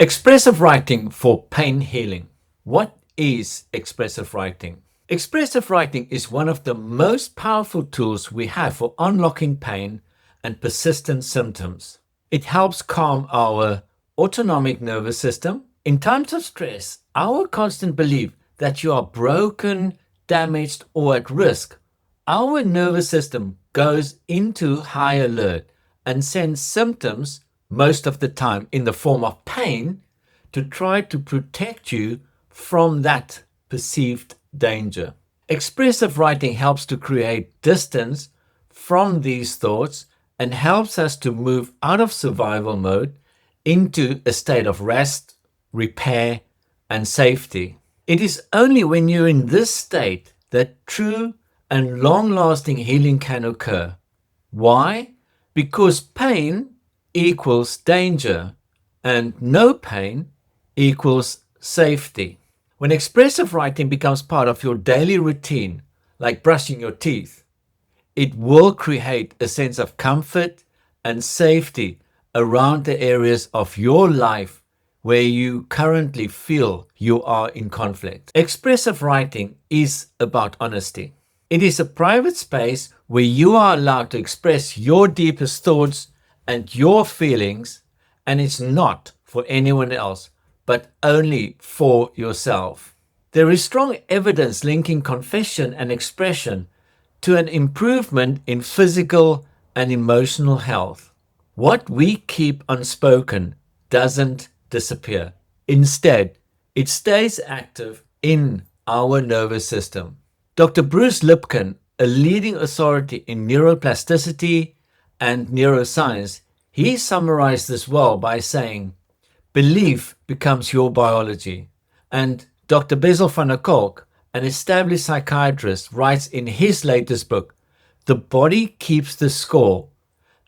Expressive writing for pain healing. What is expressive writing? Expressive writing is one of the most powerful tools we have for unlocking pain and persistent symptoms. It helps calm our autonomic nervous system. In times of stress, our constant belief that you are broken, damaged, or at risk, our nervous system goes into high alert and sends symptoms most of the time in the form of pain to try to protect you from that perceived danger. Expressive writing helps to create distance from these thoughts and helps us to move out of survival mode into a state of rest, repair, and safety. It is only when you're in this state that true and long-lasting healing can occur. Why? Because pain equals danger and no pain equals safety. When expressive writing becomes part of your daily routine, like brushing your teeth, it will create a sense of comfort and safety around the areas of your life where you currently feel you are in conflict. Expressive writing is about honesty. It is a private space where you are allowed to express your deepest thoughts and your feelings, and it's not for anyone else, but only for yourself. There is strong evidence linking confession and expression to an improvement in physical and emotional health. What we keep unspoken doesn't disappear. Instead, it stays active in our nervous system. Dr. Bruce Lipton, a leading authority in neuroplasticity and neuroscience, he summarized this well by saying, belief becomes your biology. And Dr. Bessel van der Kolk, an established psychiatrist, writes in his latest book, The Body Keeps the Score,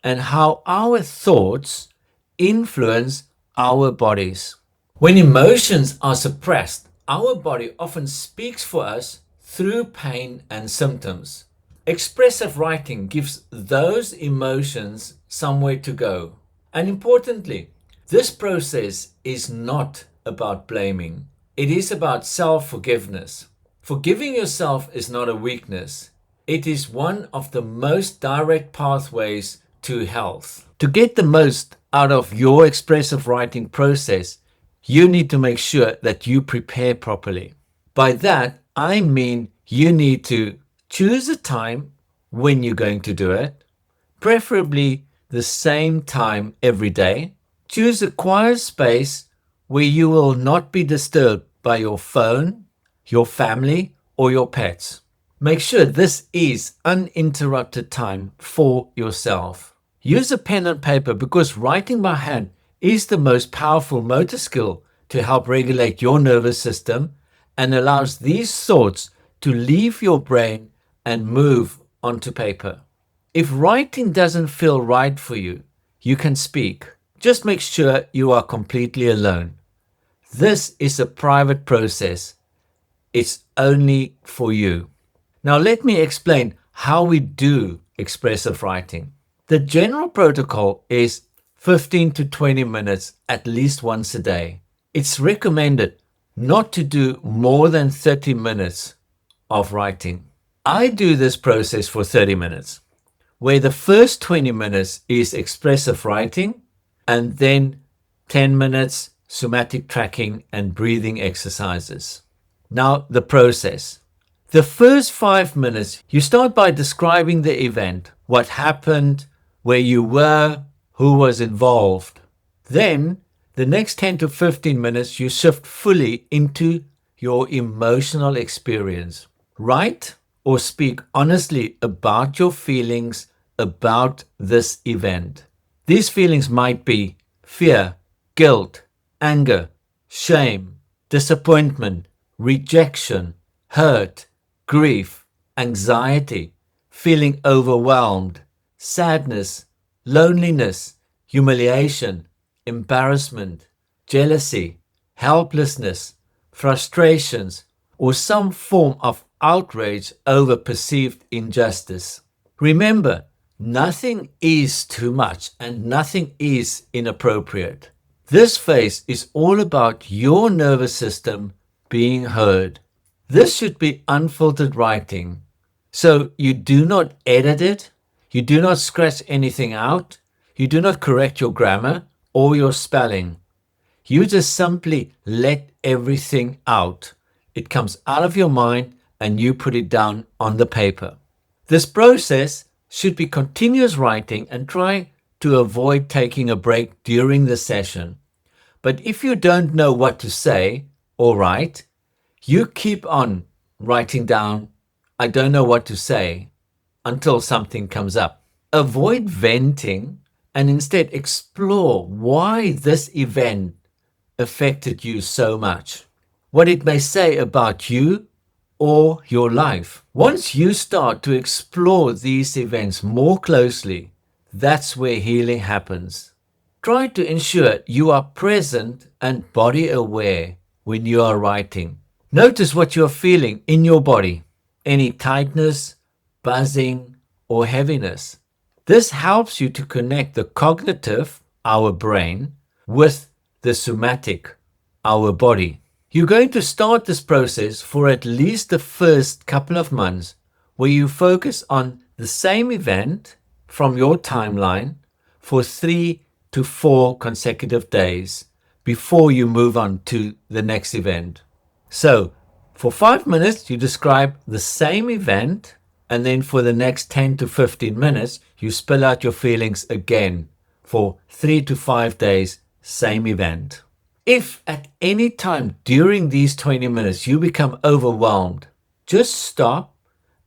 and how our thoughts influence our bodies. When emotions are suppressed, our body often speaks for us through pain and symptoms. Expressive writing gives those emotions somewhere to go. And importantly, this process is not about blaming. It is about self-forgiveness. Forgiving yourself is not a weakness. It is one of the most direct pathways to health. To get the most out of your expressive writing process, you need to make sure that you prepare properly. By that, I mean you need to choose a time when you're going to do it, preferably the same time every day. Choose a quiet space where you will not be disturbed by your phone, your family, or your pets. Make sure this is uninterrupted time for yourself. Use a pen and paper because writing by hand is the most powerful motor skill to help regulate your nervous system and allows these thoughts to leave your brain and move onto paper. If writing doesn't feel right for you, you can speak. Just make sure you are completely alone. This is a private process. It's only for you. Now let me explain how we do expressive writing. The general protocol is 15 to 20 minutes at least once a day. It's recommended not to do more than 30 minutes of writing. I do this process for 30 minutes, where the first 20 minutes is expressive writing and then 10 minutes somatic tracking and breathing exercises. Now the process. The first 5 minutes, you start by describing the event, what happened, where you were, who was involved. Then the next 10 to 15 minutes, you shift fully into your emotional experience. Write or speak honestly about your feelings about this event. These feelings might be fear, guilt, anger, shame, disappointment, rejection, hurt, grief, anxiety, feeling overwhelmed, sadness, loneliness, humiliation, embarrassment, jealousy, helplessness, frustrations, or some form of outrage over perceived injustice. Remember, nothing is too much and nothing is inappropriate. This phase is all about your nervous system being heard. This should be unfiltered writing. So you do not edit it, you do not scratch anything out, you do not correct your grammar or your spelling. You just simply let everything out. It comes out of your mind and you put it down on the paper. This process should be continuous writing, and try to avoid taking a break during the session. But if you don't know what to say or write, you keep on writing down, I don't know what to say, until something comes up. Avoid venting and instead explore why this event affected you so much, what it may say about you or your life. Once you start to explore these events more closely, that's where healing happens. Try to ensure you are present and body aware when you are writing. Notice what you are feeling in your body, any tightness, buzzing, or heaviness. This helps you to connect the cognitive, our brain, with the somatic, our body. You're going to start this process for at least the first couple of months, where you focus on the same event from your timeline for 3 to 4 consecutive days before you move on to the next event. So, for 5 minutes, you describe the same event, and then for the next 10 to 15 minutes, you spill out your feelings again for 3 to 5 days, same event. If at any time during these 20 minutes you become overwhelmed, just stop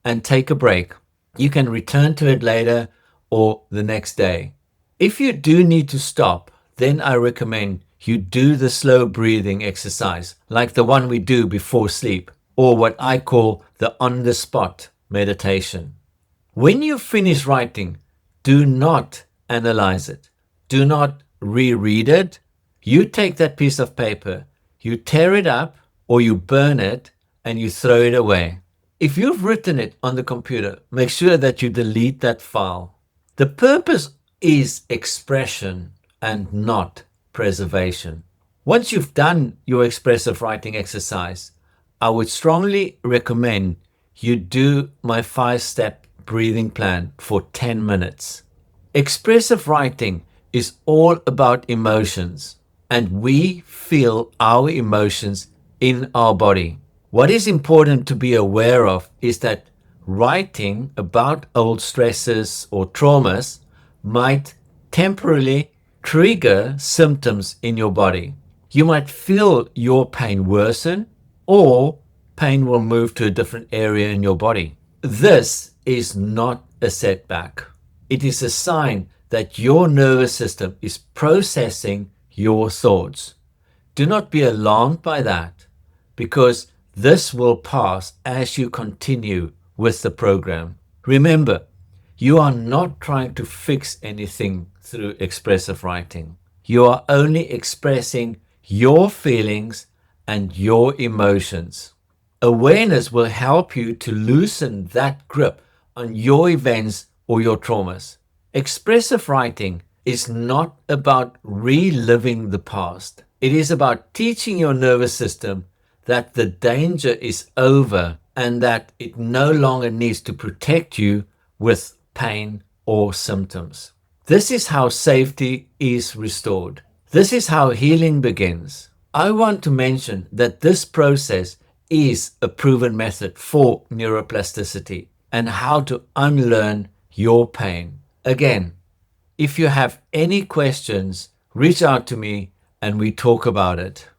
and take a break. You can return to it later or the next day. If you do need to stop, then I recommend you do the slow breathing exercise, like the one we do before sleep, or what I call the on-the-spot meditation. When you finish writing, do not analyze it. Do not reread it. You take that piece of paper, you tear it up, or you burn it, and you throw it away. If you've written it on the computer, make sure that you delete that file. The purpose is expression and not preservation. Once you've done your expressive writing exercise, I would strongly recommend you do my 5-step breathing plan for 10 minutes. Expressive writing is all about emotions, and we feel our emotions in our body. What is important to be aware of is that writing about old stresses or traumas might temporarily trigger symptoms in your body. You might feel your pain worsen, or pain will move to a different area in your body. This is not a setback. It is a sign that your nervous system is processing your thoughts. Do not be alarmed by that, because this will pass as you continue with the program. Remember, you are not trying to fix anything through expressive writing. You are only expressing your feelings and your emotions. Awareness will help you to loosen that grip on your events or your traumas. Expressive writing is not about reliving the past. It is about teaching your nervous system that the danger is over and that it no longer needs to protect you with pain or symptoms. This is how safety is restored. This is how healing begins. I want to mention that this process is a proven method for neuroplasticity and how to unlearn your pain. Again, if you have any questions, reach out to me and we talk about it.